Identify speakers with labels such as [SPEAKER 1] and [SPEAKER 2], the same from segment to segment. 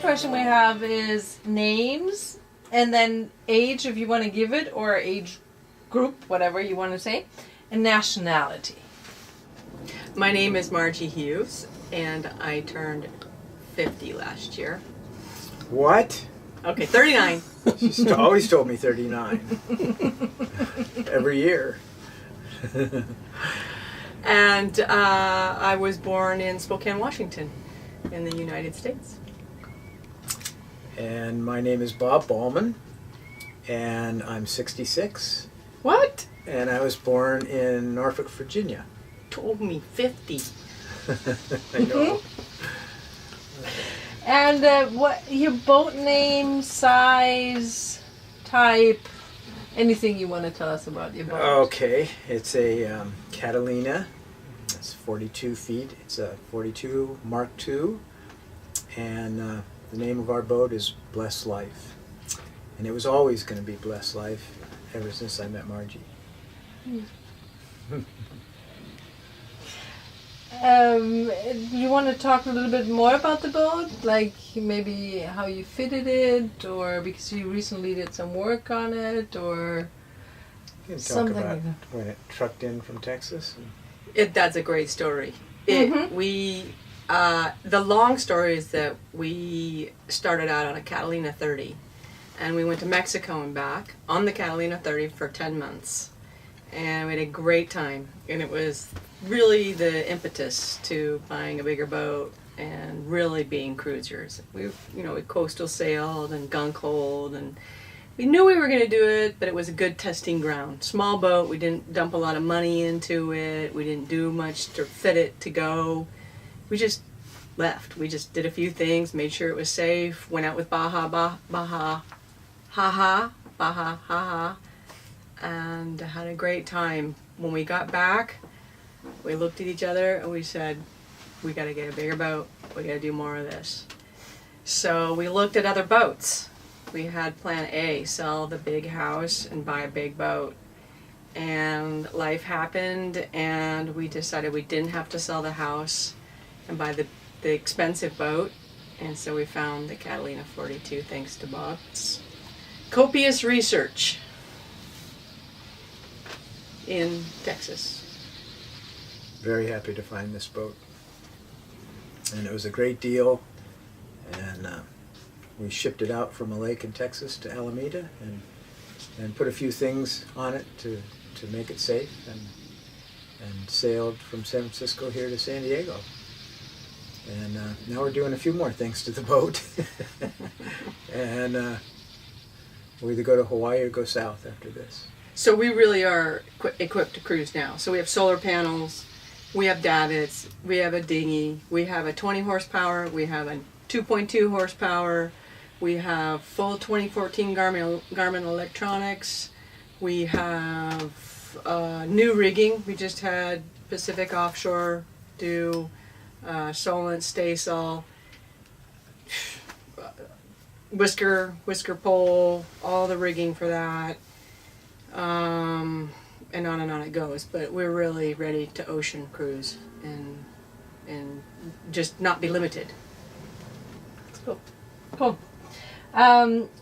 [SPEAKER 1] last question we have is names, and then age if you want to give it, or age group, whatever you want to say, and nationality.
[SPEAKER 2] My name is Margie Hewes, and I turned 50 last year.
[SPEAKER 3] What?
[SPEAKER 2] Okay, 39.
[SPEAKER 3] She's always told me 39. Every year.
[SPEAKER 2] And I was born in Spokane, Washington, in the United States.
[SPEAKER 3] And my name is Bob Balman, and I'm 66.
[SPEAKER 2] What?
[SPEAKER 3] And I was born in Norfolk, Virginia.
[SPEAKER 2] Told me 50.
[SPEAKER 3] I know.
[SPEAKER 1] And what your boat name, size, type, anything you want to tell us about your boat?
[SPEAKER 3] Okay, it's a Catalina. It's 42 feet. It's a 42 Mark II. And the name of our boat is Blessed Life. And it was always going to be Blessed Life ever since I met Margie.
[SPEAKER 1] You want to talk a little bit more about the boat? Like maybe how you fitted it, or because you recently did some work on it, or
[SPEAKER 3] You can talk
[SPEAKER 1] something
[SPEAKER 3] about
[SPEAKER 1] like that.
[SPEAKER 3] when it trucked in from Texas.
[SPEAKER 2] That's a great story. The long story is that we started out on a Catalina 30, and we went to Mexico and back on the Catalina 30 for 10 months. And we had a great time, and it was really the impetus to buying a bigger boat and really being cruisers. We coastal sailed and gunk holed, and we knew we were going to do it, but it was a good testing ground. Small boat, we didn't dump a lot of money into it, we didn't do much to fit it to go. We just left. We just did a few things, made sure it was safe, went out with Baja, and had a great time. When we got back, we looked at each other and we said, we got to get a bigger boat. We got to do more of this. So we looked at other boats. We had plan A, sell the big house and buy a big boat. And life happened, and we decided we didn't have to sell the house and buy the expensive boat. And so we found the Catalina 42 thanks to Bob's copious research in Texas.
[SPEAKER 3] Very happy to find this boat. And it was a great deal. And we shipped it out from a lake in Texas to Alameda and put a few things on it to make it safe, and sailed from San Francisco here to San Diego. And now we're doing a few more things to the boat. And we'll either go to Hawaii or go south after this.
[SPEAKER 2] So we really are equipped to cruise now. So we have solar panels, we have davits, we have a dinghy, we have a 20 horsepower, we have a 2.2 horsepower, we have full 2014 Garmin electronics, we have new rigging. We just had Pacific Offshore do Solent, Staysail, whisker pole, all the rigging for that. And on it goes. But we're really ready to ocean cruise and just not be limited.
[SPEAKER 1] Cool.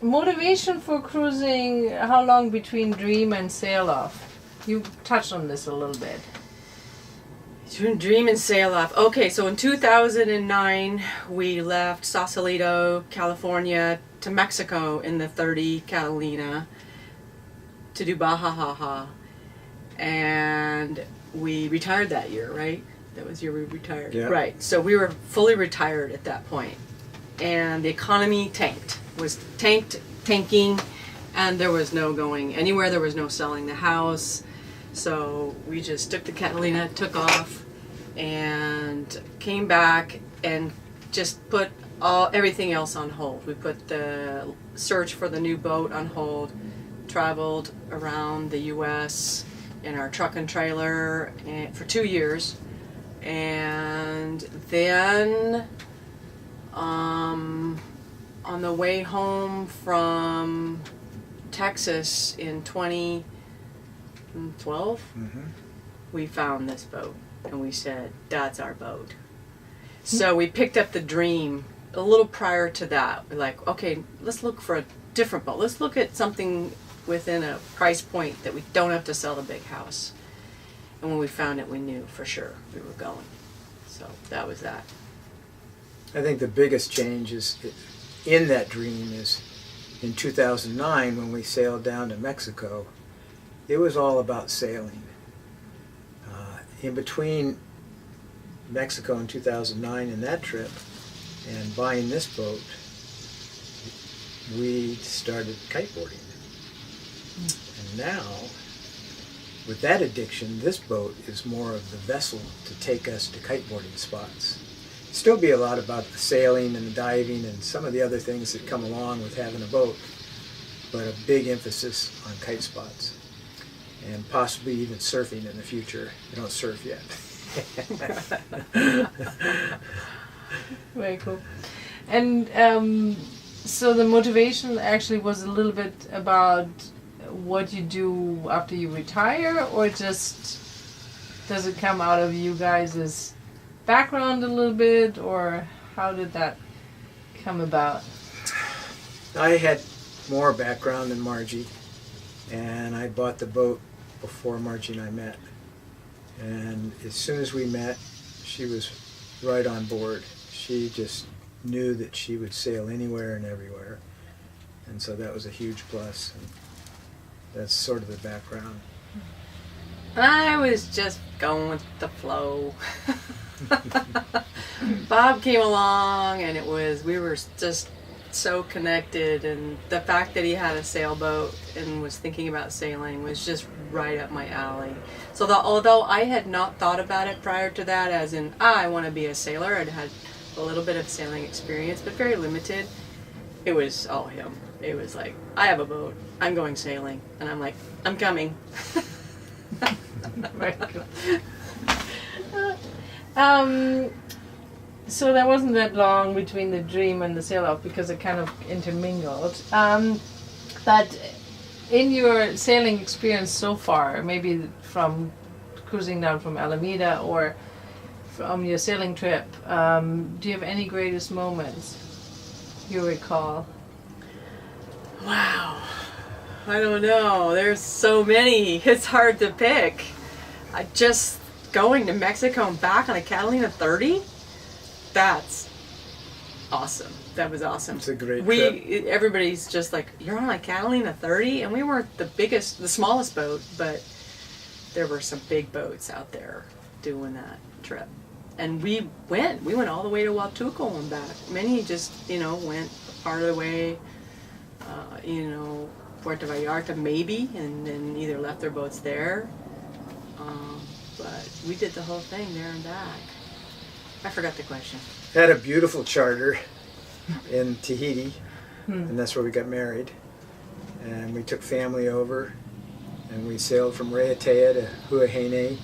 [SPEAKER 1] Motivation for cruising, how long between dream and sail off? You touched on this a little bit.
[SPEAKER 2] Dream and sail off. Okay, so in 2009, we left Sausalito, California to Mexico in the 30 Catalina to do Baja. And we retired that year, right? That was the year we retired.
[SPEAKER 3] Yeah.
[SPEAKER 2] Right. So we were fully retired at that point. And the economy tanking, and there was no going anywhere. There was no selling the house. So we just took the Catalina, took off, and came back and just put everything else on hold. We put the search for the new boat on hold, traveled around the U.S. in our truck and trailer for 2 years, and then on the way home from Texas in 2012, we found this boat and we said, that's our boat. So we picked up the dream a little prior to that, we're like, okay, let's look for a different boat. Let's look at something within a price point that we don't have to sell the big house. And when we found it, we knew for sure we were going. So that was that.
[SPEAKER 3] I think the biggest change is in that dream is in 2009 when we sailed down to Mexico. It was all about sailing. In between Mexico in 2009 and that trip and buying this boat, we started kiteboarding. And now, with that addiction, this boat is more of the vessel to take us to kiteboarding spots. Still be a lot about the sailing and the diving and some of the other things that come along with having a boat, but a big emphasis on kite spots. And possibly even surfing in the future. I don't surf yet.
[SPEAKER 1] Very cool. And so the motivation actually was a little bit about what you do after you retire, or just does it come out of you guys' background a little bit, or how did that come about?
[SPEAKER 3] I had more background than Margie, and I bought the boat before Margie and I met. And as soon as we met, she was right on board. She just knew that she would sail anywhere and everywhere. And so that was a huge plus. And that's sort of the background.
[SPEAKER 2] I was just going with the flow. Bob came along, and we were just so connected, and the fact that he had a sailboat and was thinking about sailing was just right up my alley. So although I had not thought about it prior to that, as in, I want to be a sailor, I'd had a little bit of sailing experience, but very limited, it was all him. It was like, I have a boat, I'm going sailing, and I'm like, I'm coming.
[SPEAKER 1] Very cool. So there wasn't that long between the dream and the sail-off because it kind of intermingled. But in your sailing experience so far, maybe from cruising down from Alameda or from your sailing trip, do you have any greatest moments you recall?
[SPEAKER 2] Wow. I don't know. There's so many. It's hard to pick. Going to Mexico and back on a Catalina 30? That's awesome. That was awesome.
[SPEAKER 3] It's a great trip.
[SPEAKER 2] Everybody's just like, you're on a Catalina 30? And we weren't the smallest boat, but there were some big boats out there doing that trip. And we went all the way to Huatulco and back. Many just, went part of the way, Puerto Vallarta maybe, and then either left their boats there. But we did the whole thing there and back. I forgot the question.
[SPEAKER 3] Had a beautiful charter in Tahiti, and that's where we got married. And we took family over, and we sailed from Raiatea to Huahine.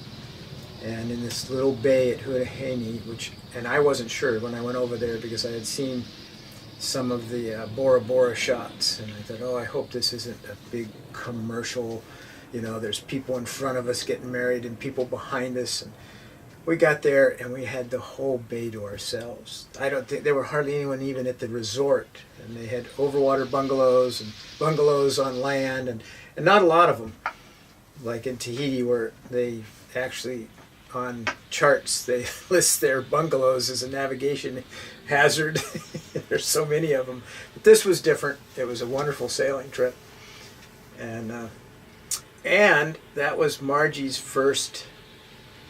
[SPEAKER 3] And in this little bay at Huahine, and I wasn't sure when I went over there because I had seen some of the Bora Bora shots, and I thought, I hope this isn't a big commercial, there's people in front of us getting married and people behind us. And we got there and we had the whole bay to ourselves. I don't think there were hardly anyone even at the resort, and they had overwater bungalows and bungalows on land, and not a lot of them, like in Tahiti where they actually on charts they list their bungalows as a navigation hazard. There's so many of them, but this was different. It was a wonderful sailing trip, and that was Margie's first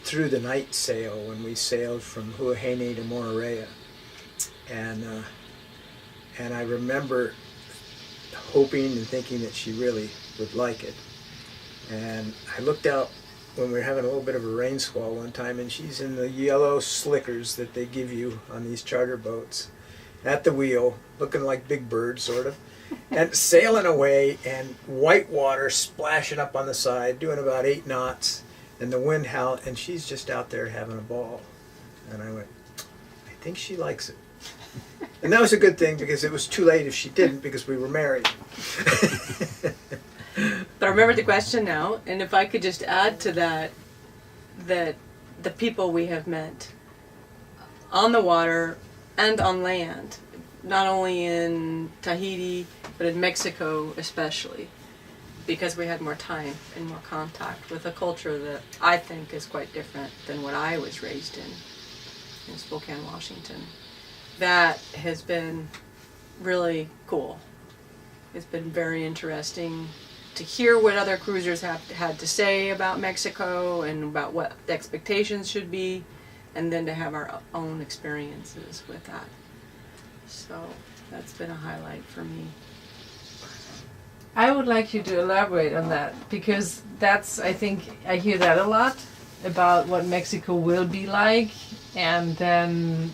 [SPEAKER 3] through the night sail when we sailed from Huahine to Moorea, and I remember hoping and thinking that she really would like it. And I looked out when we were having a little bit of a rain squall one time, and she's in the yellow slickers that they give you on these charter boats at the wheel, looking like Big Bird sort of, and sailing away, and white water splashing up on the side, doing about 8 knots, and the wind howling, and she's just out there having a ball. And I went, I think she likes it. And that was a good thing, because it was too late if she didn't, because we were married.
[SPEAKER 2] But I remember the question now, and if I could just add to that the people we have met on the water, and on land, not only in Tahiti, but in Mexico especially, because we had more time and more contact with a culture that I think is quite different than what I was raised in Spokane, Washington. That has been really cool. It's been very interesting to hear what other cruisers had to say about Mexico and about what the expectations should be, and then to have our own experiences with that. So that's been a highlight for me.
[SPEAKER 1] I would like you to elaborate on that, because that's, I think, I hear that a lot about what Mexico will be like, and then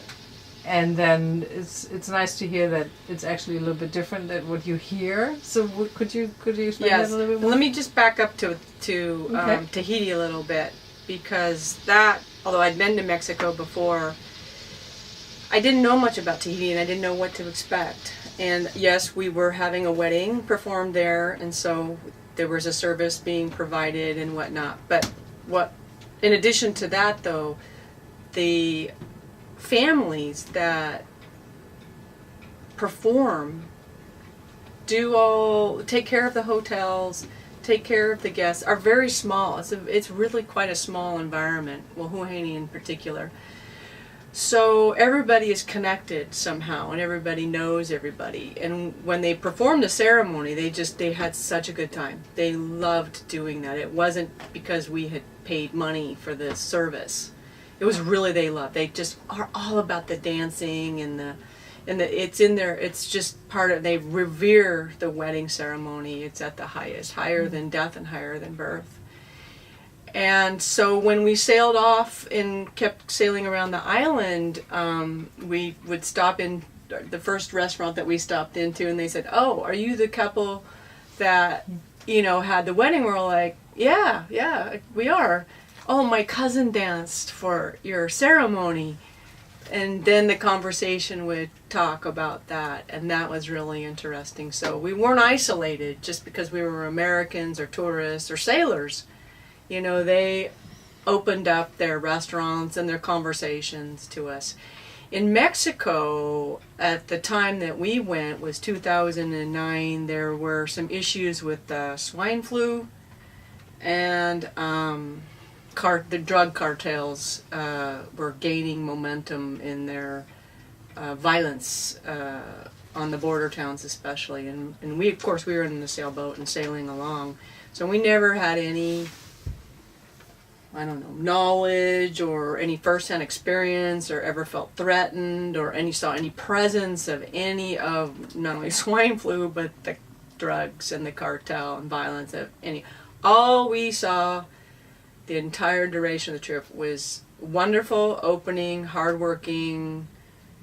[SPEAKER 1] it's nice to hear that it's actually a little bit different than what you hear. So could you explain that a little bit more?
[SPEAKER 2] Let me just back up to Tahiti a little bit, because that, although I'd been to Mexico before, I didn't know much about Tahiti and I didn't know what to expect. And yes, we were having a wedding performed there, and so there was a service being provided and whatnot. But in addition to that, though, the families that perform take care of the hotels, take care of the guests, are very small. It's really quite a small environment, well, Huahine in particular. So everybody is connected somehow, and everybody knows everybody. And when they performed the ceremony, they had such a good time. They loved doing that. It wasn't because we had paid money for the service. It was really they loved. They just are all about the dancing and it's in there. It's just part of. They revere the wedding ceremony. It's at the highest, higher than death and higher than birth. And so when we sailed off and kept sailing around the island, we would stop in the first restaurant that we stopped into, and they said, "Oh, are you the couple that had the wedding?" We're like, "Yeah, we are." "Oh, my cousin danced for your ceremony." And then the conversation would talk about that, and that was really interesting. So we weren't isolated just because we were Americans or tourists or sailors. They opened up their restaurants and their conversations to us. In Mexico, at the time that we went, was 2009, there were some issues with swine flu, and the drug cartels were gaining momentum in their violence on the border towns especially. And we, of course, we were in the sailboat and sailing along, so we never had any knowledge or any first-hand experience or ever felt threatened or saw any presence of any of not only swine flu but the drugs and the cartel and violence of any. All we saw the entire duration of the trip was wonderful, opening, hardworking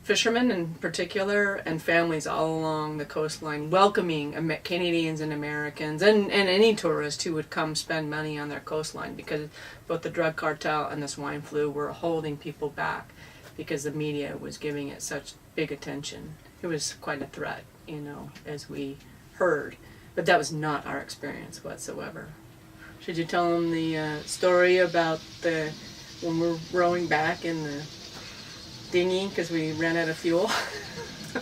[SPEAKER 2] fishermen in particular, and families all along the coastline welcoming Canadians and Americans and any tourists who would come spend money on their coastline, because both the drug cartel and the swine flu were holding people back because the media was giving it such big attention. It was quite a threat, as we heard. But that was not our experience whatsoever. Should you tell them the story about when we're rowing back in the dinghy because we ran out of fuel?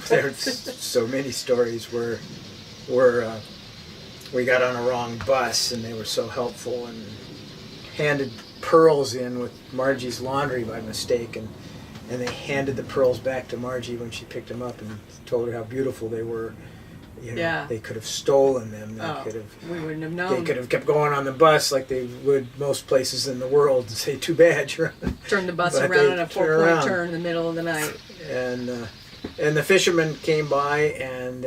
[SPEAKER 3] There's so many stories where we got on a wrong bus, and they were so helpful and handed pearls in with Margie's laundry by mistake, and they handed the pearls back to Margie when she picked them up and told her how beautiful they were. They could have stolen them.
[SPEAKER 2] We wouldn't have known.
[SPEAKER 3] They could have kept going on the bus like they would most places in the world and say, "Too bad."
[SPEAKER 2] Turn the bus around in a 4-point turn in the middle of the night.
[SPEAKER 3] And the fishermen came by, and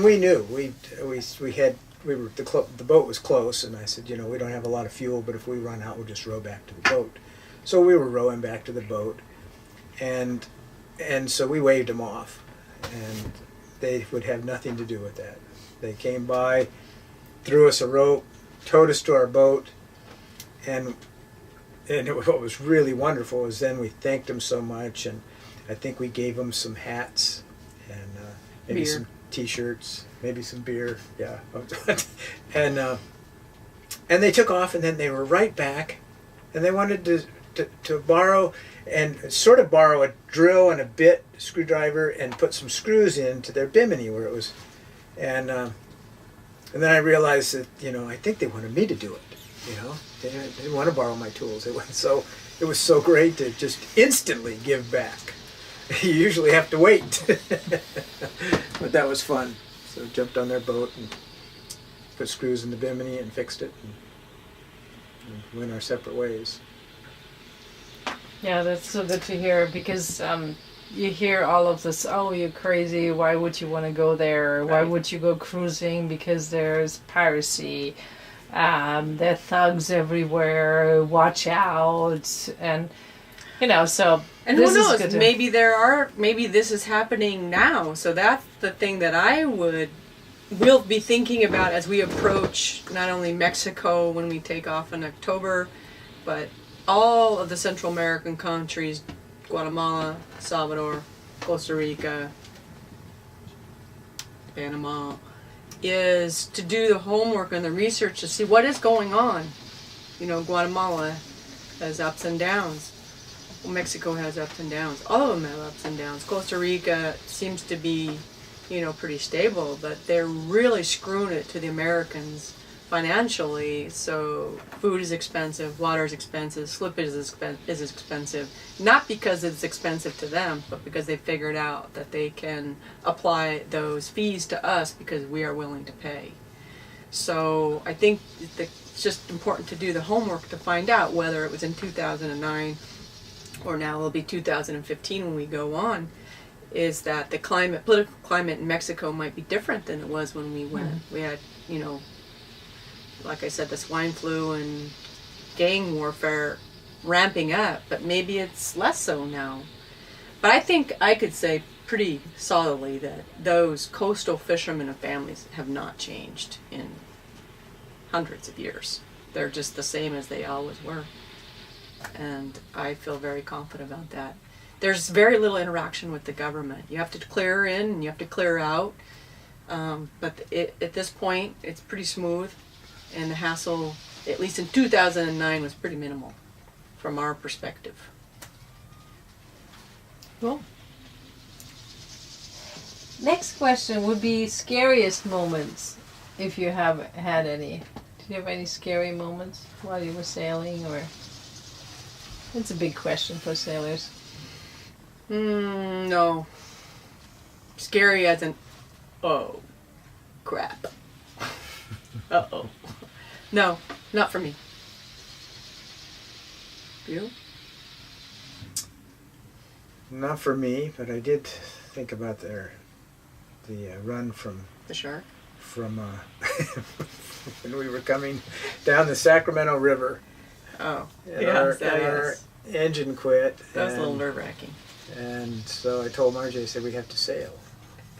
[SPEAKER 3] we knew the boat was close, and I said, we don't have a lot of fuel, but if we run out, we'll just row back to the boat. So we were rowing back to the boat, and so we waved them off, and they would have nothing to do with that. They came by, threw us a rope, towed us to our boat, and what was really wonderful was then we thanked them so much, and I think we gave them some hats and maybe
[SPEAKER 2] beer.
[SPEAKER 3] Some T-shirts, maybe some beer, yeah. And they took off, and then they were right back, and they wanted to to borrow and sort of borrow a drill and a bit, screwdriver, and put some screws into their bimini where it was, and then I realized that, I think they wanted me to do it. They didn't want to borrow my tools. It was so great to just instantly give back. You usually have to wait, but that was fun. So jumped on their boat and put screws in the bimini and fixed it, and went our separate ways.
[SPEAKER 1] Yeah, that's so good to hear, because you hear all of this, oh, you're crazy, why would you want to go there? Why would you go cruising? Because there's piracy, there are thugs everywhere, watch out, and so.
[SPEAKER 2] And who knows, maybe maybe this is happening now, so that's the thing that we'll be thinking about as we approach not only Mexico when we take off in October, but all of the Central American countries, Guatemala, Salvador, Costa Rica, Panama, is to do the homework and the research to see what is going on. Guatemala has ups and downs. Well, Mexico has ups and downs. All of them have ups and downs. Costa Rica seems to be, pretty stable, but they're really screwing it to the Americans financially. So food is expensive, water is expensive, slippage is expensive. Not because it's expensive to them, but because they figured out that they can apply those fees to us because we are willing to pay. So I think it's just important to do the homework to find out whether it was in 2009 or now it'll be 2015 when we go on, is that the political climate in Mexico might be different than it was when we went. We had, like I said, the swine flu and gang warfare ramping up, but maybe it's less so now. But I think I could say pretty solidly that those coastal fishermen and families have not changed in hundreds of years. They're just the same as they always were. And I feel very confident about that. There's very little interaction with the government. You have to clear in and you have to clear out. But at this point, it's pretty smooth. And the hassle, at least in 2009, was pretty minimal from our perspective.
[SPEAKER 1] Cool. Next question would be scariest moments, if you have had any. Did you have any scary moments while you were sailing, or? It's a big question for sailors.
[SPEAKER 2] No. Scary as in, oh, crap. Uh-oh. No, not for me. You?
[SPEAKER 3] Not for me, but I did think about the run from
[SPEAKER 2] the shark.
[SPEAKER 3] From when we were coming down the Sacramento River.
[SPEAKER 2] Oh,
[SPEAKER 3] our engine quit.
[SPEAKER 2] That was a little nerve-wracking.
[SPEAKER 3] And so I told Margie, I said, we have to sail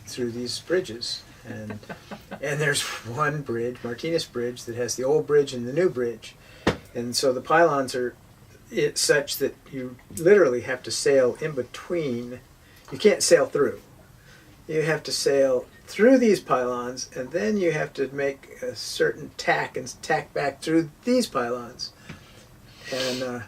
[SPEAKER 3] through these bridges. And there's one bridge, Martinez Bridge, that has the old bridge and the new bridge. And so the pylons are such that you literally have to sail in between. You can't sail through. You have to sail through these pylons, and then you have to make a certain tack and tack back through these pylons. And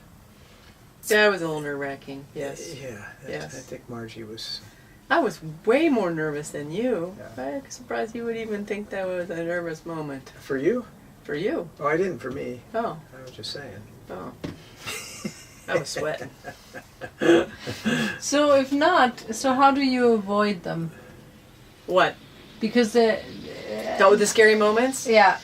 [SPEAKER 2] that was a little nerve-wracking. Yes.
[SPEAKER 3] Yeah.
[SPEAKER 2] Yes.
[SPEAKER 3] I think Margie was.
[SPEAKER 2] I was way more nervous than you.
[SPEAKER 3] Yeah.
[SPEAKER 2] I'm surprised you would even think that was a nervous moment.
[SPEAKER 3] For you?
[SPEAKER 2] For you.
[SPEAKER 3] Oh, I didn't. For me.
[SPEAKER 2] Oh.
[SPEAKER 3] I was just saying.
[SPEAKER 2] Oh. I was sweating.
[SPEAKER 1] So if not, so how do you avoid them?
[SPEAKER 2] What?
[SPEAKER 1] Because
[SPEAKER 2] the scary moments?
[SPEAKER 1] Yeah.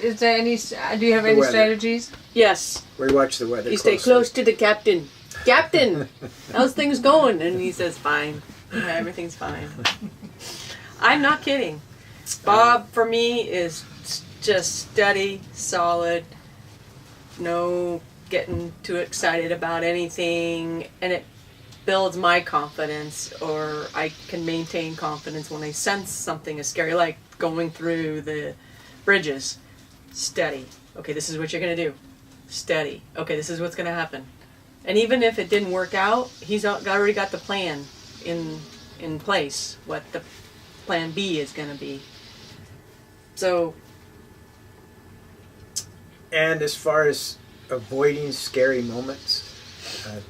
[SPEAKER 1] Is there any? Do you have any strategies?
[SPEAKER 2] Yes.
[SPEAKER 3] We watch the weather.
[SPEAKER 2] You stay close to the captain. Captain, how's things going? And he says, fine. Everything's fine. I'm not kidding. Bob, for me, is just steady, solid, no getting too excited about anything, and it builds my confidence, or I can maintain confidence when I sense something is scary, like going through the bridges. Steady. Okay, this is what you're going to do. Steady. Okay, this is what's going to happen. And even if it didn't work out, he's already got the plan in place, what the plan B is going to be. So.
[SPEAKER 3] And as far as avoiding scary moments,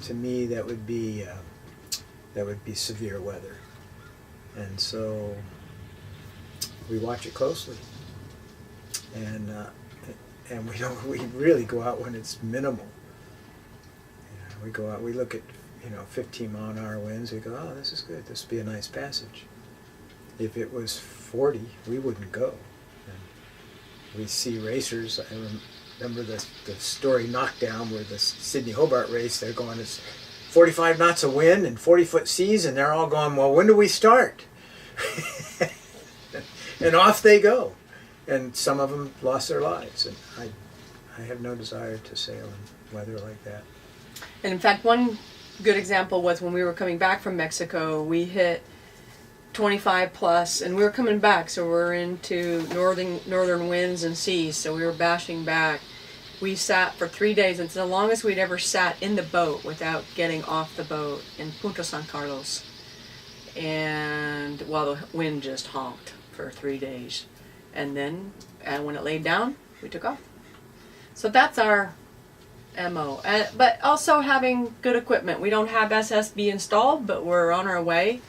[SPEAKER 3] to me, that would be severe weather, and so we watch it closely, and we really go out when it's minimal. We go out, we look at 15-mile-an-hour winds. We go, oh, this is good. This would be a nice passage. If it was 40, we wouldn't go. And we see racers. I remember the story Knockdown, where the Sydney Hobart race. They're going, it's 45 knots of wind and 40-foot seas, and they're all going, well, when do we start? And off they go. And some of them lost their lives. And I have no desire to sail in weather like that.
[SPEAKER 2] And in fact, one good example was when we were coming back from Mexico, we hit 25 plus, and we were coming back, so we're into northern winds and seas, so we were bashing back. We sat for 3 days, and it's the longest we'd ever sat in the boat without getting off the boat in Punta San Carlos. And while the wind just honked for 3 days. And then, when it laid down, we took off. So that's our MO. But also having good equipment. We don't have SSB installed, but we're on our way,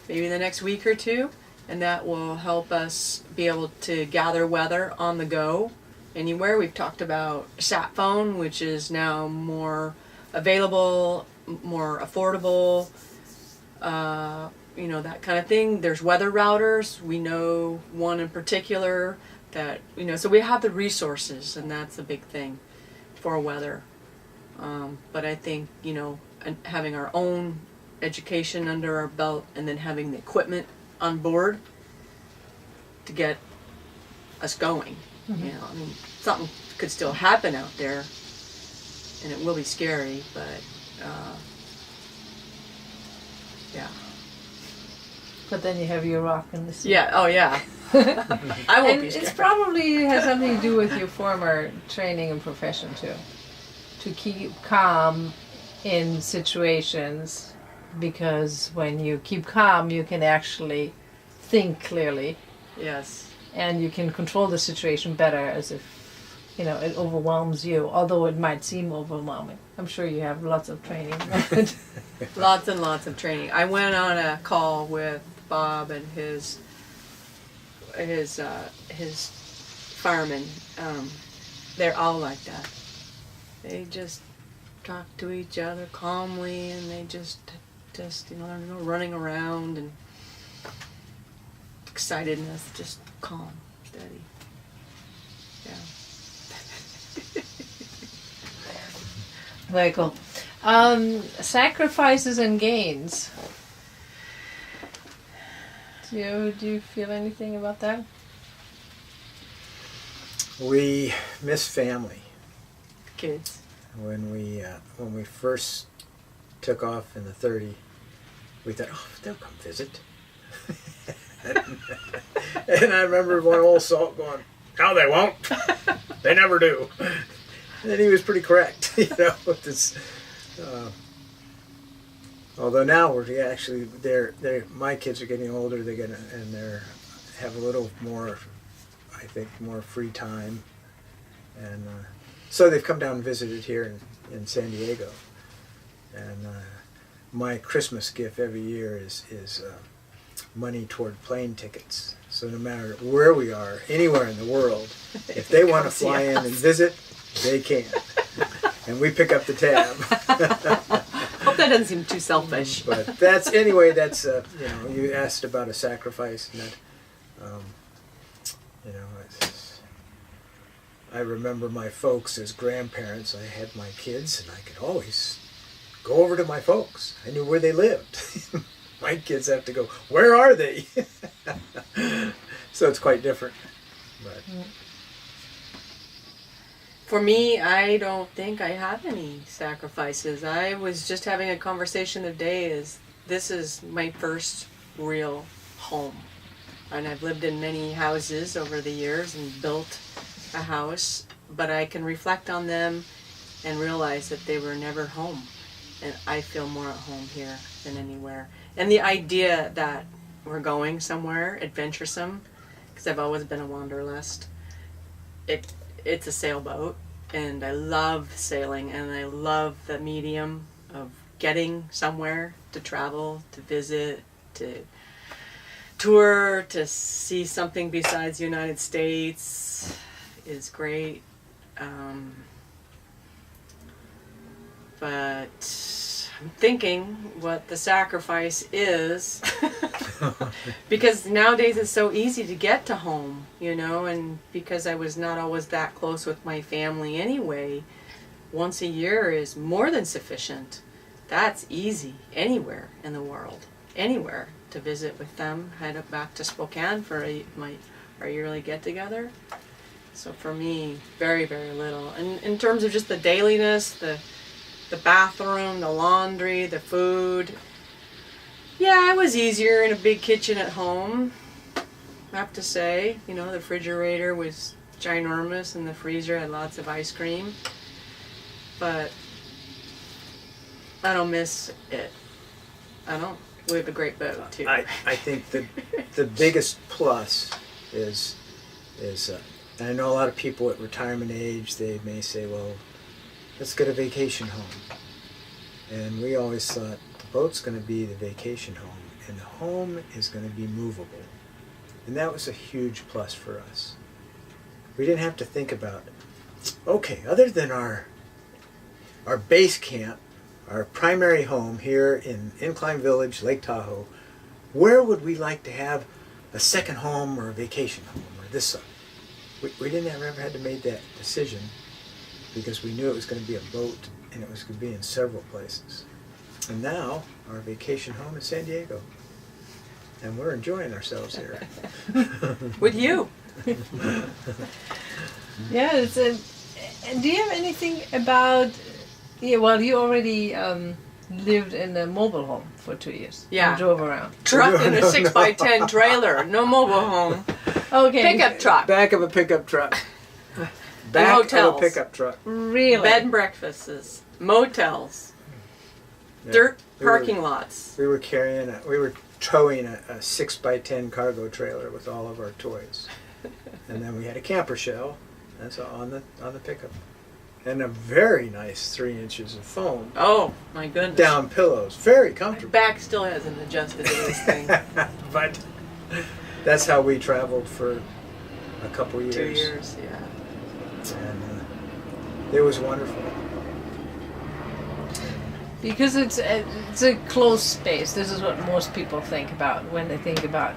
[SPEAKER 2] maybe the next week or two, and that will help us be able to gather weather on the go anywhere. We've talked about sat phone, which is now more available, more affordable, that kind of thing. There's weather routers. We know one in particular that, so we have the resources, and that's a big thing for weather. But I think, having our own education under our belt, and then having the equipment on board to get us going. Mm-hmm. Something could still happen out there, and it will be scary, but yeah.
[SPEAKER 1] But then you have your rock in the sea.
[SPEAKER 2] Yeah, oh yeah. I won't be scared.
[SPEAKER 1] It's probably has something to do with your former training and profession too. To keep calm in situations, because when you keep calm, you can actually think clearly.
[SPEAKER 2] Yes.
[SPEAKER 1] And you can control the situation better, as if, it overwhelms you, although it might seem overwhelming. I'm sure you have lots of training.
[SPEAKER 2] Lots and lots of training. I went on a call with Bob and his firemen. They're all like that. They just talk to each other calmly, and they just there's no running around and excitedness, just calm, steady. Yeah.
[SPEAKER 1] Very cool. Sacrifices and gains. Do you feel anything about that?
[SPEAKER 3] We miss family.
[SPEAKER 2] Kids.
[SPEAKER 3] When we first took off in the 30, we thought, oh, they'll come visit. And I remember one old salt going, no, they won't. They never do. And he was pretty correct, with this. Although now we're actually my kids are getting older. They're have a little more, I think, more free time, and so they've come down and visited here in San Diego. And my Christmas gift every year is money toward plane tickets. So no matter where we are, anywhere in the world, if they want to fly in and visit, they can. And we pick up the tab.
[SPEAKER 2] Hope that doesn't seem too selfish.
[SPEAKER 3] But that's you asked about a sacrifice, and that, I remember my folks as grandparents. I had my kids, and I could always go over to my folks. I knew where they lived. My kids have to go, where are they? So it's quite different. But
[SPEAKER 2] for me, I don't think I have any sacrifices. I was just having a conversation today. This is my first real home. And I've lived in many houses over the years and built a house, but I can reflect on them and realize that they were never home. And I feel more at home here than anywhere. And the idea that we're going somewhere adventuresome, because I've always been a wanderlust, it's a sailboat, and I love sailing, and I love the medium of getting somewhere to travel, to visit, to tour, to see something besides the United States is great. But I'm thinking what the sacrifice is because nowadays it's so easy to get to home, you know, and because I was not always that close with my family anyway, once a year is more than sufficient. That's easy anywhere in the world, anywhere to visit with them, head up back to Spokane for our yearly get-together. So for me, very, very little. And in terms of just the dailiness, the bathroom, the laundry, the food, yeah, it was easier in a big kitchen at home, I have to say. You know, the refrigerator was ginormous and the freezer had lots of ice cream. But I don't miss it. I don't. We have a great boat too.
[SPEAKER 3] I think the biggest plus is and I know a lot of people at retirement age, they may say, well, let's get a vacation home. And we always thought the boat's going to be the vacation home, and the home is going to be movable. And that was a huge plus for us. We didn't have to think about, okay, other than our base camp, our primary home here in Incline Village, Lake Tahoe, where would we like to have a second home or a vacation home or this? We didn't ever had to make that decision because we knew it was going to be a boat and it was going to be in several places. And now our vacation home is San Diego, and we're enjoying ourselves here.
[SPEAKER 2] With you.
[SPEAKER 1] Yeah, and do you have anything about? Yeah, well, you already lived in a mobile home for 2 years.
[SPEAKER 2] Yeah.
[SPEAKER 1] And drove around.
[SPEAKER 2] Truck in a 6x10 trailer. No mobile home.
[SPEAKER 1] Okay.
[SPEAKER 2] Pickup truck.
[SPEAKER 3] Back of a pickup truck. Back
[SPEAKER 2] hotels.
[SPEAKER 3] of a pickup truck.
[SPEAKER 1] Really?
[SPEAKER 2] Bed and breakfasts. Motels.
[SPEAKER 3] Yeah.
[SPEAKER 2] Dirt
[SPEAKER 3] We were-
[SPEAKER 2] parking lots.
[SPEAKER 3] We were towing a 6x10 cargo trailer with all of our toys, and then we had a camper shell. That's on the pickup, and a very nice 3 inches of foam.
[SPEAKER 2] Oh, my goodness.
[SPEAKER 3] Down pillows, very
[SPEAKER 2] My
[SPEAKER 3] comfortable.
[SPEAKER 2] back still hasn't adjusted to this thing.
[SPEAKER 3] But that's how we traveled for a couple years.
[SPEAKER 2] 2 years, yeah.
[SPEAKER 3] And it was wonderful.
[SPEAKER 1] Because it's a closed space. This is what most people think about when they think about,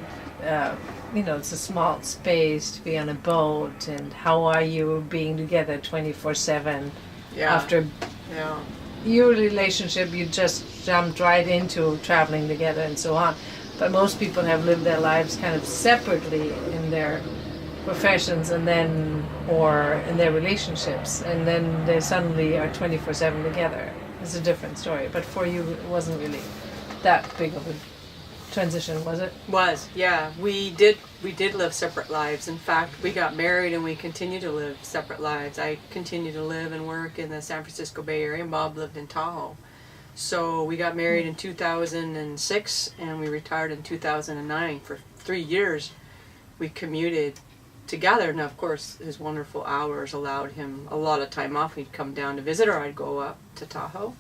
[SPEAKER 1] it's a small space to be on a boat, and how are you being together 24/7
[SPEAKER 2] Yeah.
[SPEAKER 1] after
[SPEAKER 2] Yeah.
[SPEAKER 1] your relationship, you just jumped right into traveling together and so on. But most people have lived their lives kind of separately in their professions and then, or in their relationships, and then they suddenly are 24/7 together. It's a different story. But for you, it wasn't really that big of a transition, was it?
[SPEAKER 2] Was, yeah. We did live separate lives. In fact, we got married and we continue to live separate lives. I continue to live and work in the San Francisco Bay Area, and Bob lived in Tahoe. So we got married in 2006 and we retired in 2009. For 3 years, we commuted together. Now, of course, his wonderful hours allowed him a lot of time off. He'd come down to visit, or I'd go up to Tahoe.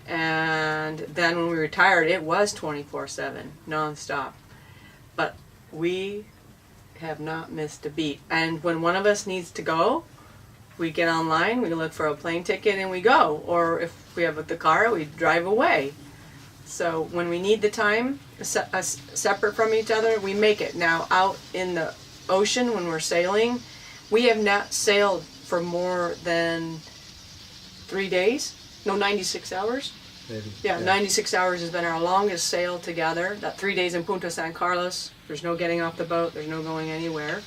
[SPEAKER 2] And then when we retired, it was 24/7, nonstop. But we have not missed a beat. And when one of us needs to go, we get online, we look for a plane ticket, and we go. Or if we have the car, we drive away. So when we need the time separate from each other, we make it. Now, out in the ocean, when we're sailing, we have not sailed for more than 3 days. No, 96 hours.
[SPEAKER 3] Maybe.
[SPEAKER 2] Yeah, 96 hours has been our longest sail together. That 3 days in Punta San Carlos. There's no getting off the boat. There's no going anywhere.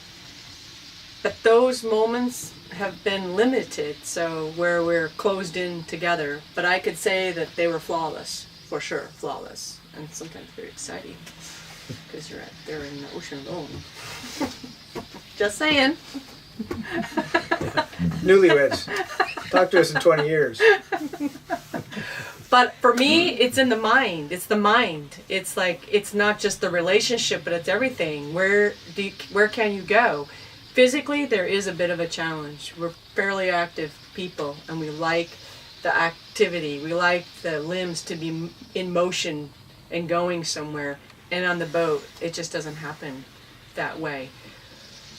[SPEAKER 2] But those moments have been limited, so where we're closed in together. But I could say that they were flawless, for sure, flawless. And sometimes very exciting, because you're out there in the ocean alone. Just saying.
[SPEAKER 3] Newlyweds. Talk to us in 20 years.
[SPEAKER 2] But for me, it's in the mind. It's the mind. It's like, it's not just the relationship, but it's everything. Where can you go? Physically, there is a bit of a challenge. We're fairly active people, and we like the activity. We like the limbs to be in motion and going somewhere. And on the boat, it just doesn't happen that way.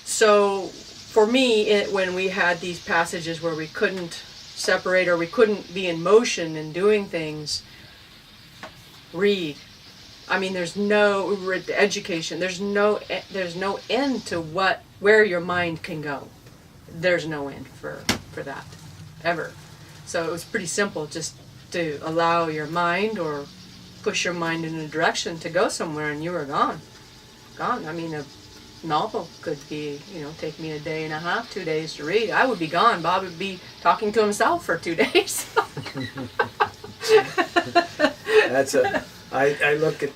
[SPEAKER 2] So for me, when we had these passages where we couldn't separate or we couldn't be in motion and doing things, read. I mean, there's no education. There's no end to where your mind can go. There's no end for that, ever. So it was pretty simple, just to allow your mind or push your mind in a direction to go somewhere, and you were gone. I mean, a novel could be, take me a day and a half, 2 days to read. I would be gone. Bob would be talking to himself for 2 days.
[SPEAKER 3] I look at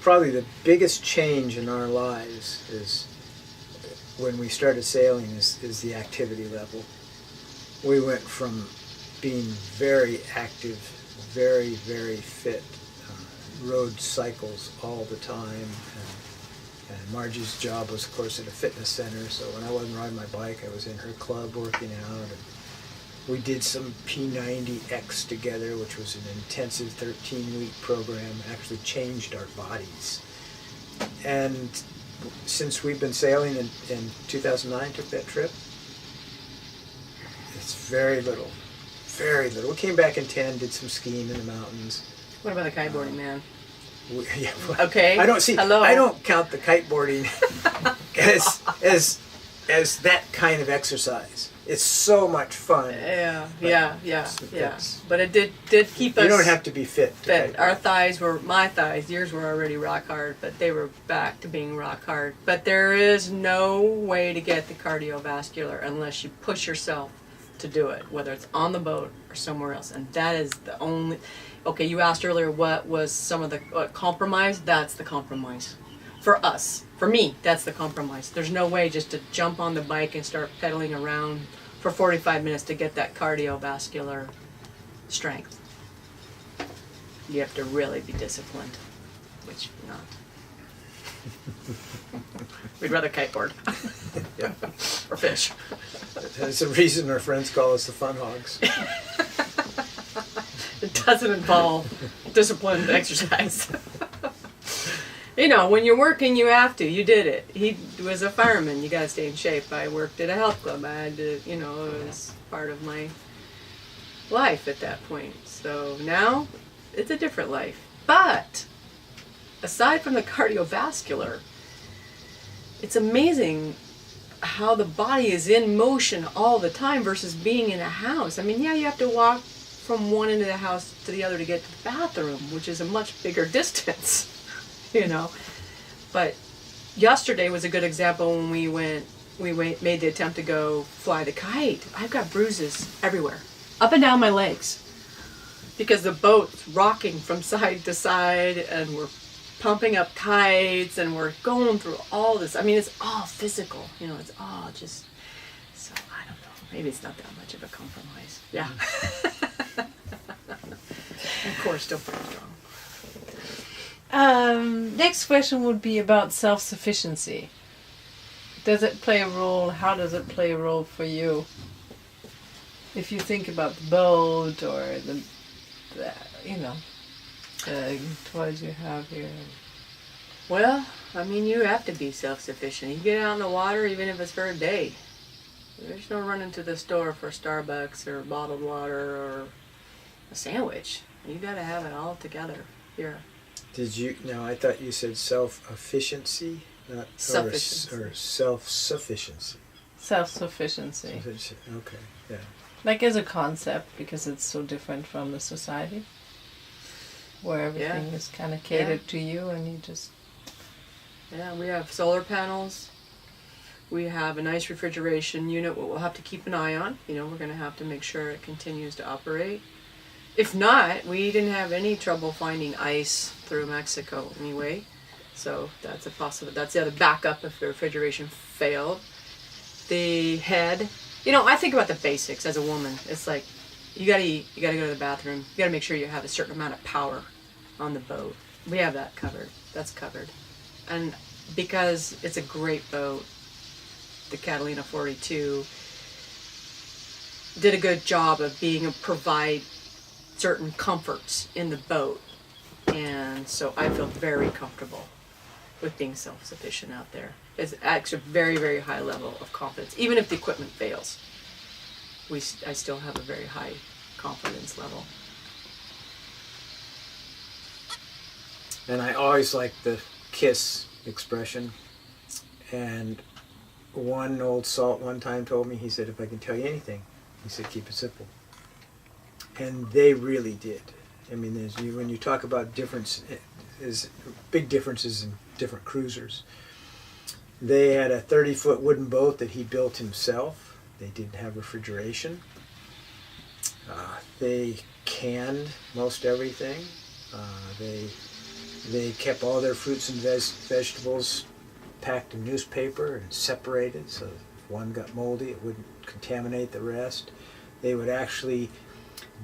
[SPEAKER 3] probably the biggest change in our lives is when we started sailing is the activity level. We went from being very active, very, very fit, rode cycles all the time, and Margie's job was, of course, at a fitness center, so when I wasn't riding my bike, I was in her club working out, and we did some P90X together, which was an intensive 13-week program, actually changed our bodies. And since we've been sailing in 2009, took that trip, it's very little. Very little. We came back in 10, did some skiing in the mountains.
[SPEAKER 2] What about the kiteboarding, man?
[SPEAKER 3] Okay. I don't
[SPEAKER 2] Hello.
[SPEAKER 3] I don't count the kiteboarding as that kind of exercise. It's so much fun.
[SPEAKER 2] Yeah. But it did keep us.
[SPEAKER 3] You don't have to be fit.
[SPEAKER 2] Our thighs were, my thighs, yours were already rock hard, but they were back to being rock hard. But there is no way to get the cardiovascular unless you push yourself to do it, whether it's on the boat or somewhere else. And that is the only. Okay, you asked earlier what was some of the compromise. That's the compromise for us. For me, that's the compromise. There's no way just to jump on the bike and start pedaling around for 45 minutes to get that cardiovascular strength. You have to really be disciplined, which we're not. We'd rather kiteboard.
[SPEAKER 3] Yeah.
[SPEAKER 2] Or fish.
[SPEAKER 3] That's the reason our friends call us the fun hogs.
[SPEAKER 2] It doesn't involve disciplined exercise. When you're working, you have to. You did it. He was a fireman. You got to stay in shape. I worked at a health club. I had to, it was part of my life at that point. So now, it's a different life. But, aside from the cardiovascular, it's amazing how the body is in motion all the time versus being in a house. I mean, you have to walk from one end of the house to the other to get to the bathroom, which is a much bigger distance, But yesterday was a good example when we made the attempt to go fly the kite. I've got bruises everywhere, up and down my legs, because the boat's rocking from side to side, and we're pumping up kites, and we're going through all this. I mean, it's all physical, it's all just, so I don't know, maybe it's not that much of a compromise. Yeah. Of course, still pretty strong.
[SPEAKER 1] Next question would be about self-sufficiency. Does it play a role? How does it play a role for you? If you think about the boat or the toys you have here.
[SPEAKER 2] Well, I mean, you have to be self-sufficient. You get out in the water, even if it's for a day. There's no running to the store for Starbucks or bottled water or a sandwich. You got to have it all together here.
[SPEAKER 3] Did you? No, I thought you said self-efficiency, not
[SPEAKER 2] Sufficiency.
[SPEAKER 3] or self-sufficiency.
[SPEAKER 1] Self-sufficiency.
[SPEAKER 3] Okay, yeah.
[SPEAKER 1] Like as a concept, because it's so different from the society, where everything is kind of catered to you, and you just.
[SPEAKER 2] Yeah, we have solar panels. We have a nice refrigeration unit. What we'll have to keep an eye on. We're going to have to make sure it continues to operate. If not, we didn't have any trouble finding ice through Mexico anyway. So that's a possibility. That's the other backup if the refrigeration failed. The head. I think about the basics as a woman. It's like, you gotta eat, you gotta go to the bathroom, you gotta make sure you have a certain amount of power on the boat. We have that covered. That's covered. And because it's a great boat, the Catalina 42, did a good job of provide certain comforts in the boat. And so I feel very comfortable with being self-sufficient out there. It's actually a very, very high level of confidence. Even if the equipment fails, I still have a very high confidence level.
[SPEAKER 3] And I always like the KISS expression. And one old salt one time told me, he said, if I can tell you anything, he said, keep it simple. And they really did. I mean, when you talk about big differences in different cruisers. They had a 30-foot wooden boat that he built himself. They didn't have refrigeration. They canned most everything. They kept all their fruits and vegetables packed in newspaper and separated, so if one got moldy, it wouldn't contaminate the rest. They would actually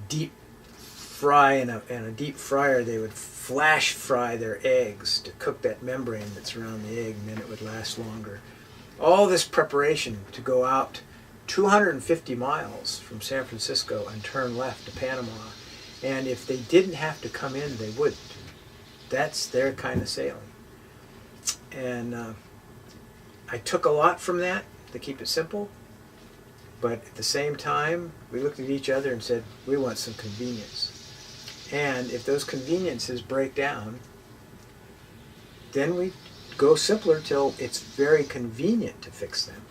[SPEAKER 3] deep fry in a deep fryer. They would flash fry their eggs to cook that membrane that's around the egg, and then it would last longer. All this preparation to go out 250 miles from San Francisco and turn left to Panama, and if they didn't have to come in, they wouldn't. That's their kind of sailing. And I took a lot from that to keep it simple, but at the same time, we looked at each other and said, we want some convenience. And if those conveniences break down, then we go simpler till it's very convenient to fix them.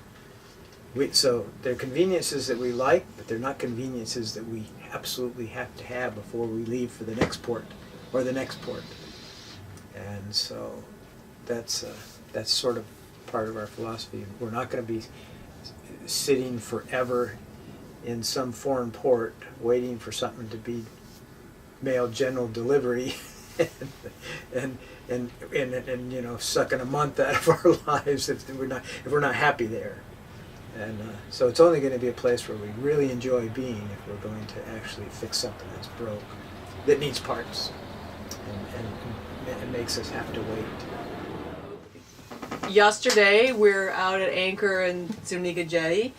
[SPEAKER 3] So they're conveniences that we like, but they're not conveniences that we absolutely have to have before we leave for the next port or the next port. And so that's sort of part of our philosophy. We're not going to be sitting forever in some foreign port waiting for something to be mail general delivery and you know, sucking a month out of our lives if we're not happy there. And so it's only going to be a place where we really enjoy being if we're going to actually fix something that's broke, that needs parts, and it makes us have to wait.
[SPEAKER 2] Yesterday, we're out at anchor in Zuniga Jetty,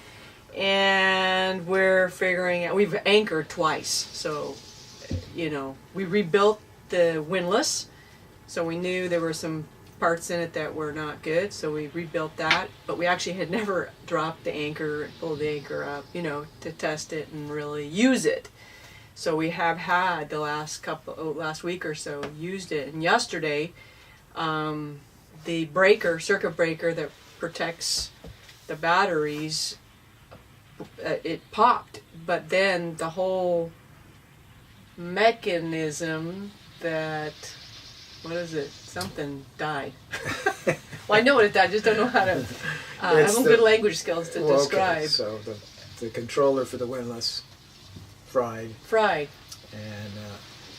[SPEAKER 2] and we're figuring out, we've anchored twice, so, you know, we rebuilt the windlass, so we knew there were some parts in it that were not good, so we rebuilt that, but we actually had never dropped the anchor, pulled the anchor up, you know, to test it and really use it. So we have had the last week or so used it, and yesterday, the circuit breaker that protects the batteries, it popped, but then the whole mechanism that, what is it? Something died. Well, I know what it died, I just don't know how to, I haven't good language skills to describe.
[SPEAKER 3] Okay, so the controller for the windlass fried.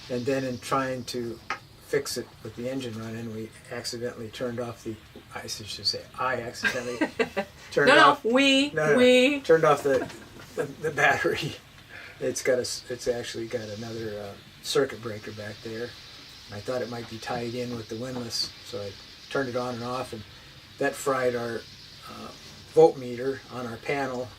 [SPEAKER 3] And then in trying to fix it with the engine running, we accidentally turned off I accidentally turned off. We turned off the battery. It's actually got another circuit breaker back there. I thought it might be tied in with the windlass, so I turned it on and off, and that fried our voltmeter on our panel.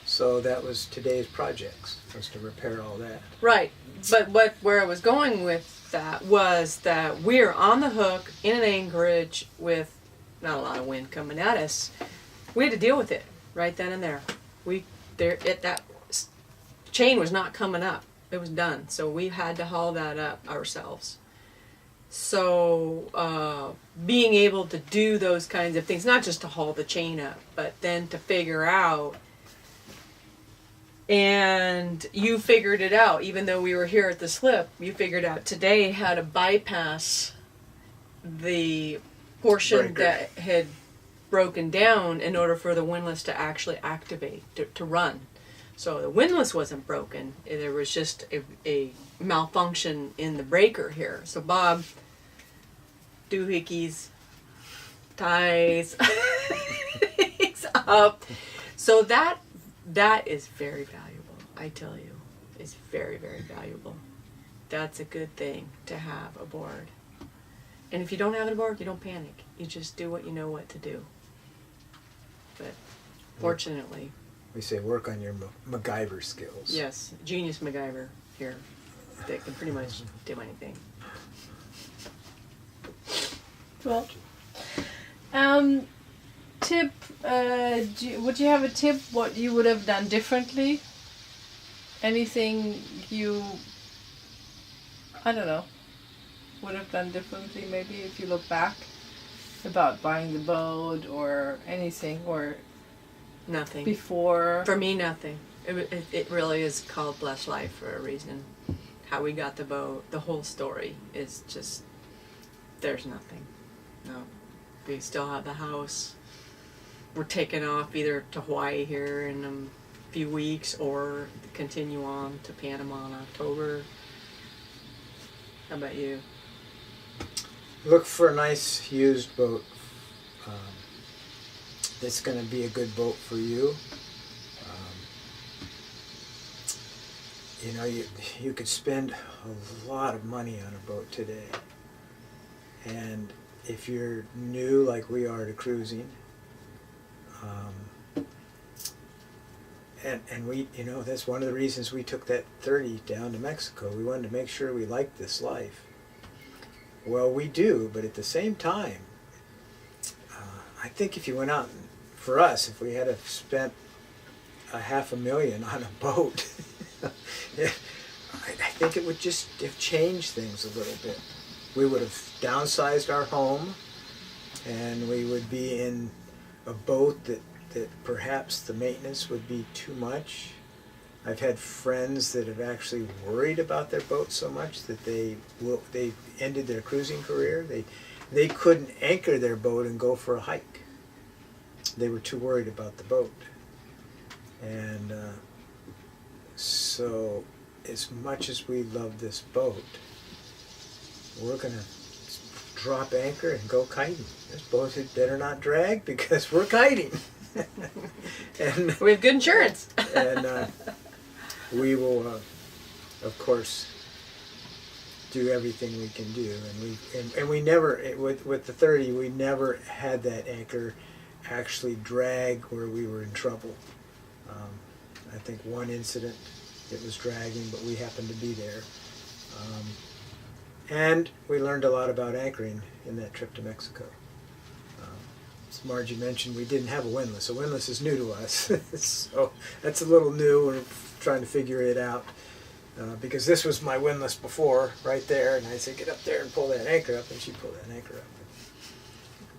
[SPEAKER 3] So that was today's project, was to repair all that.
[SPEAKER 2] Right, but where I was going with that was that we're on the hook in an anchorage with not a lot of wind coming at us. We had to deal with it right then and there. That chain was not coming up. It was done. So we had to haul that up ourselves. So being able to do those kinds of things, not just to haul the chain up, but then to figure out, and you figured it out, even though we were here at the slip, you figured out today how to bypass the portion that had broken down in order for the windlass to actually activate, to run. So the windlass wasn't broken, there was just a malfunction in the breaker here. So Bob, doohickeys, ties, things up. So that is very valuable, I tell you. It's very, very valuable. That's a good thing to have aboard. And if you don't have it aboard, you don't panic. You just do what you know what to do. But fortunately,
[SPEAKER 3] we say work on your MacGyver skills.
[SPEAKER 2] Yes, genius MacGyver here. They can pretty much do anything.
[SPEAKER 1] Well, tip, would you have a tip what you would have done differently? Anything you, I don't know, would have done differently maybe if you look back about buying the boat or anything, or
[SPEAKER 2] Nothing.
[SPEAKER 1] before?
[SPEAKER 2] For me, nothing. It really is called Blessed Life for a reason. How we got the boat, the whole story is just, there's nothing. No. We still have the house. We're taking off either to Hawaii here in a few weeks or continue on to Panama in October. How about you?
[SPEAKER 3] Look for a nice used boat that's going to be a good boat for you. You know, you could spend a lot of money on a boat today. And if you're new like we are to cruising, and we, you know, that's one of the reasons we took that 30 down to Mexico. We wanted to make sure we liked this life. Well, we do, but at the same time, I think if you went out, for us, if we had have spent $500,000 on a boat, I think it would just have changed things a little bit. We would have downsized our home, and we would be in a boat that perhaps the maintenance would be too much. I've had friends that have actually worried about their boat so much that they ended their cruising career. They couldn't anchor their boat and go for a hike. They were too worried about the boat. And so as much as we love this boat, we're going to drop anchor and go kiting. This boat had better not drag because we're kiting. And
[SPEAKER 2] we have good insurance.
[SPEAKER 3] And we will, of course, do everything we can do. And we never, with the 30, we never had that anchor actually drag where we were in trouble. I think one incident it was dragging, but we happened to be there. And we learned a lot about anchoring in that trip to Mexico. As Margie mentioned, we didn't have a windlass. A windlass is new to us, so that's a little new. We're trying to figure it out. Because this was my windlass before, right there, and I said, get up there and pull that anchor up, and she pulled that anchor up.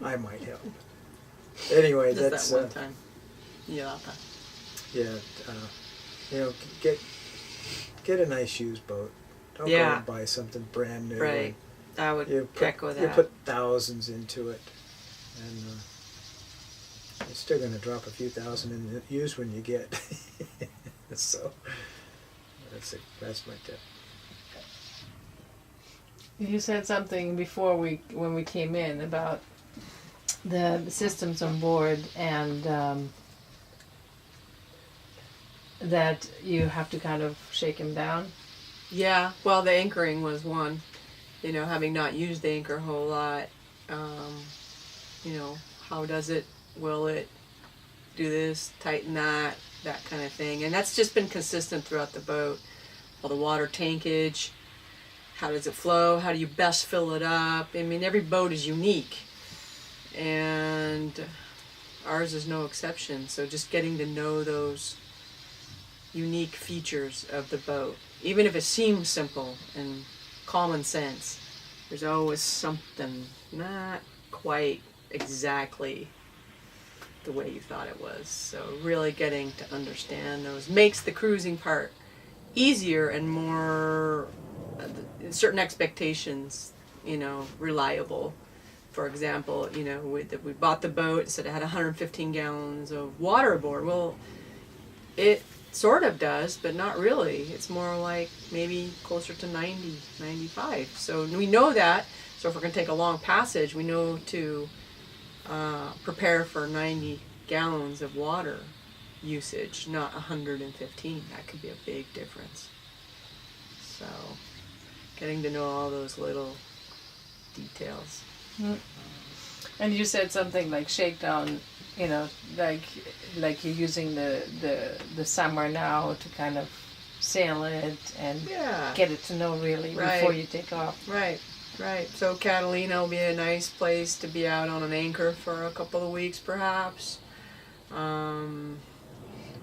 [SPEAKER 3] I might help. Anyway,
[SPEAKER 2] just
[SPEAKER 3] that's...
[SPEAKER 2] that one time. Yeah.
[SPEAKER 3] Yeah, you know, get a nice used boat. Don't go and buy something brand new.
[SPEAKER 2] Right. I would echo that.
[SPEAKER 3] You put thousands into it, and you're still going to drop a few thousand in the used when you get. So that's my tip.
[SPEAKER 1] You said something before when we came in about the systems on board and that you have to kind of shake him down.
[SPEAKER 2] Yeah, well, the anchoring was one. You know, having not used the anchor a whole lot, you know, how does it, will it do this, tighten that kind of thing. And that's just been consistent throughout the boat. All the water tankage, how does it flow, how do you best fill it up. I mean, every boat is unique, and ours is no exception. So just getting to know those unique features of the boat. Even if it seems simple and common sense, there's always something not quite exactly the way you thought it was. So really getting to understand those makes the cruising part easier and more, certain expectations, you know, reliable. For example, you know, we bought the boat, it said it had 115 gallons of water aboard. Well, it sort of does, but not really. It's more like maybe closer to 90, 95. So we know that. So if we're going to take a long passage, we know to prepare for 90 gallons of water usage, not 115. That could be a big difference. So getting to know all those little details.
[SPEAKER 1] And you said something like Shakedown you know, like you're using the summer now to kind of sail it and get it to know really before you take off.
[SPEAKER 2] Right. So Catalina will be a nice place to be out on an anchor for a couple of weeks, perhaps.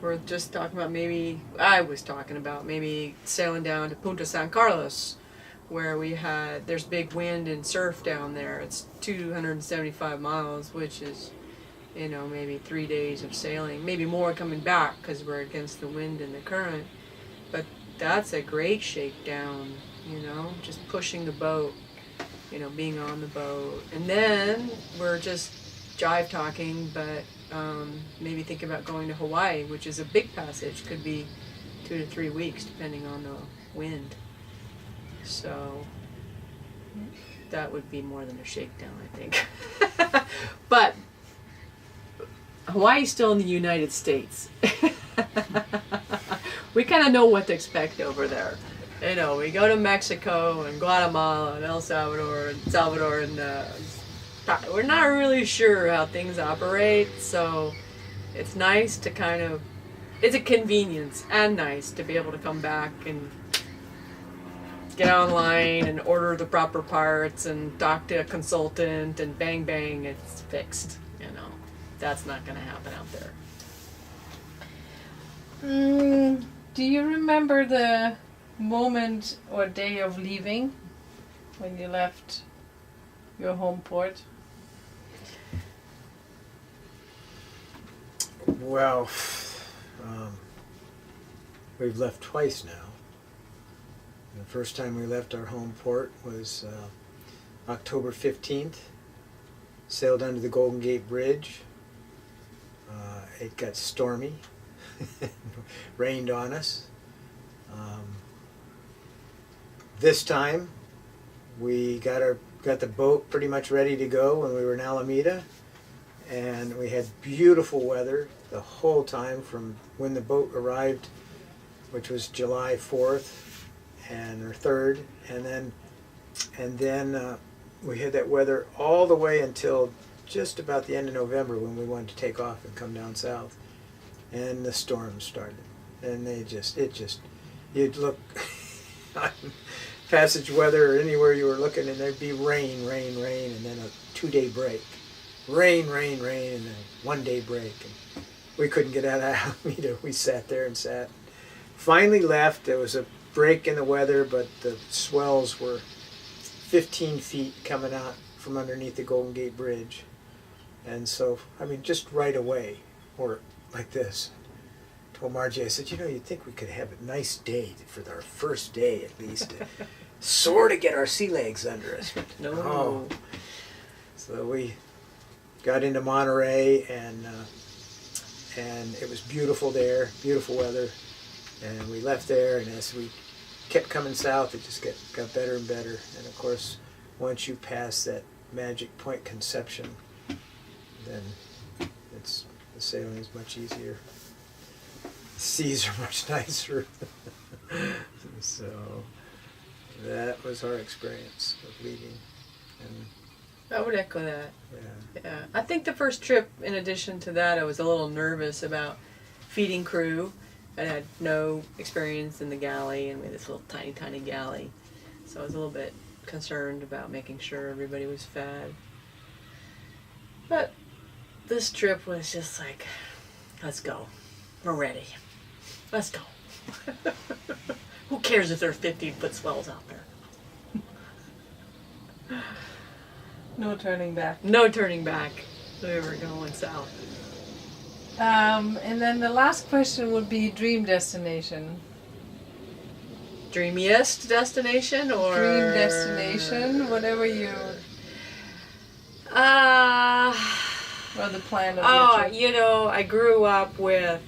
[SPEAKER 2] We're just talking about maybe sailing down to Punta San Carlos, where there's big wind and surf down there. It's 275 miles, which is, maybe 3 days of sailing, maybe more coming back because we're against the wind and the current. But that's a great shakedown, just pushing the boat, being on the boat. And then we're just jive talking, but maybe think about going to Hawaii, which is a big passage, could be 2 to 3 weeks depending on the wind. So that would be more than a shakedown, I think. But Hawaii's still in the United States. We kind of know what to expect over there. We go to Mexico and Guatemala and El Salvador and we're not really sure how things operate, so it's nice to it's a convenience and nice to be able to come back and get online and order the proper parts and talk to a consultant and bang bang, it's fixed. That's not going to happen out there.
[SPEAKER 1] Do you remember the moment or day of leaving when you left your home port?
[SPEAKER 3] Well, we've left twice now. The first time we left our home port was October 15th. Sailed under the Golden Gate Bridge. It got stormy. Rained on us. This time we got the boat pretty much ready to go when we were in Alameda, and we had beautiful weather the whole time from when the boat arrived, which was July 4th or 3rd, and then we had that weather all the way until just about the end of November when we wanted to take off and come down south, and the storm started, and you'd look on passage weather or anywhere you were looking, and there'd be rain, and then a 2-day break, rain, and then a 1-day break, and we couldn't get out of Alameda. We sat there and sat. Finally left. There was a break in the weather, but the swells were 15 feet coming out from underneath the Golden Gate Bridge. And so, just right away, or like this, told Margie, I said, you'd think we could have a nice day for our first day at least, to sort of get our sea legs under us.
[SPEAKER 2] No.
[SPEAKER 3] Oh. So we got into Monterey, and it was beautiful there, beautiful weather. And we left there, and as we kept coming south, it just got better and better. And of course, once you pass that magic point Conception, then the sailing is much easier. The seas are much nicer. So that was our experience of leaving. And
[SPEAKER 2] I would echo that.
[SPEAKER 3] yeah.
[SPEAKER 2] I think the first trip, in addition to that, I was a little nervous about feeding crew. I had no experience in the galley, and we had this little tiny galley. So I was a little bit concerned about making sure everybody was fed. But this trip was just like, let's go. We're ready. Let's go. Who cares if there are 15-foot swells out there?
[SPEAKER 1] No turning back.
[SPEAKER 2] No turning back. We were going south.
[SPEAKER 1] And then the last question would be dream destination.
[SPEAKER 2] Dreamiest destination or
[SPEAKER 1] dream destination, whatever you or the plan of your trip.
[SPEAKER 2] I grew up with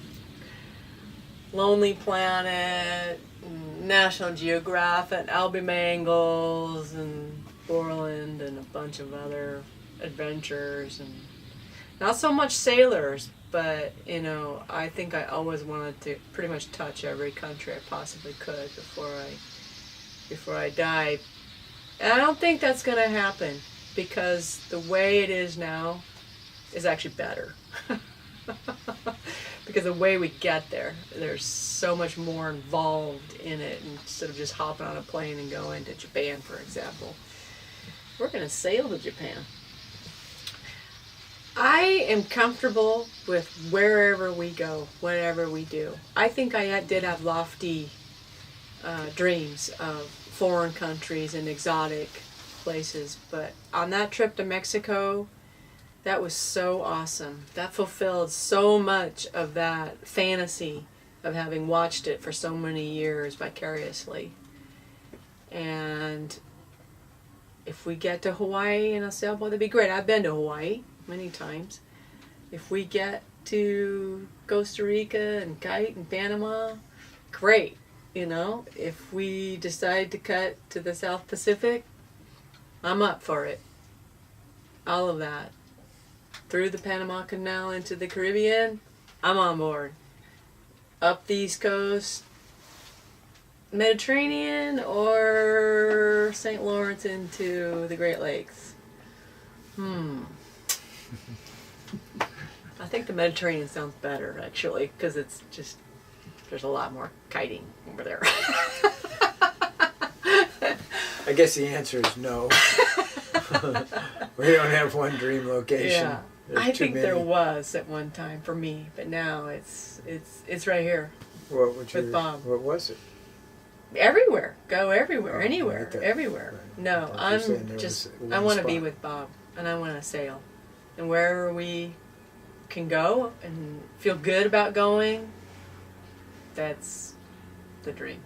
[SPEAKER 2] Lonely Planet, National Geographic, Albie Mangles, and Borland, and a bunch of other adventures, and not so much sailors, but I think I always wanted to pretty much touch every country I possibly could before I died. And I don't think that's going to happen, because the way it is now, is actually better. Because the way we get there, there's so much more involved in it instead of just hopping on a plane and going to Japan, for example. We're going to sail to Japan. I am comfortable with wherever we go, whatever we do. I think I did have lofty dreams of foreign countries and exotic places, but on that trip to Mexico, that was so awesome. That fulfilled so much of that fantasy of having watched it for so many years vicariously. And if we get to Hawaii in a sailboat, that'd be great. I've been to Hawaii many times. If we get to Costa Rica and kite in Panama, great. You know, if we decide to cut to the South Pacific, I'm up for it. All of that. Through the Panama Canal into the Caribbean, I'm on board. Up the East Coast, Mediterranean, or St. Lawrence into the Great Lakes. I think the Mediterranean sounds better, actually, because it's just, there's a lot more kiting over there.
[SPEAKER 3] I guess the answer is no. We don't have one dream location.
[SPEAKER 2] Yeah.
[SPEAKER 3] There's
[SPEAKER 2] I
[SPEAKER 3] too
[SPEAKER 2] think
[SPEAKER 3] many.
[SPEAKER 2] there was at one time for me, but now it's right here.
[SPEAKER 3] What
[SPEAKER 2] with Bob.
[SPEAKER 3] What was it?
[SPEAKER 2] Everywhere. Go everywhere.
[SPEAKER 3] Oh,
[SPEAKER 2] anywhere.
[SPEAKER 3] right there.
[SPEAKER 2] Everywhere.
[SPEAKER 3] Right.
[SPEAKER 2] No,
[SPEAKER 3] I thought you were saying
[SPEAKER 2] I'm
[SPEAKER 3] there
[SPEAKER 2] just,
[SPEAKER 3] was
[SPEAKER 2] I
[SPEAKER 3] one
[SPEAKER 2] want to be
[SPEAKER 3] spot.
[SPEAKER 2] with Bob, and I want to sail. And wherever we can go and feel good about going, that's the dream.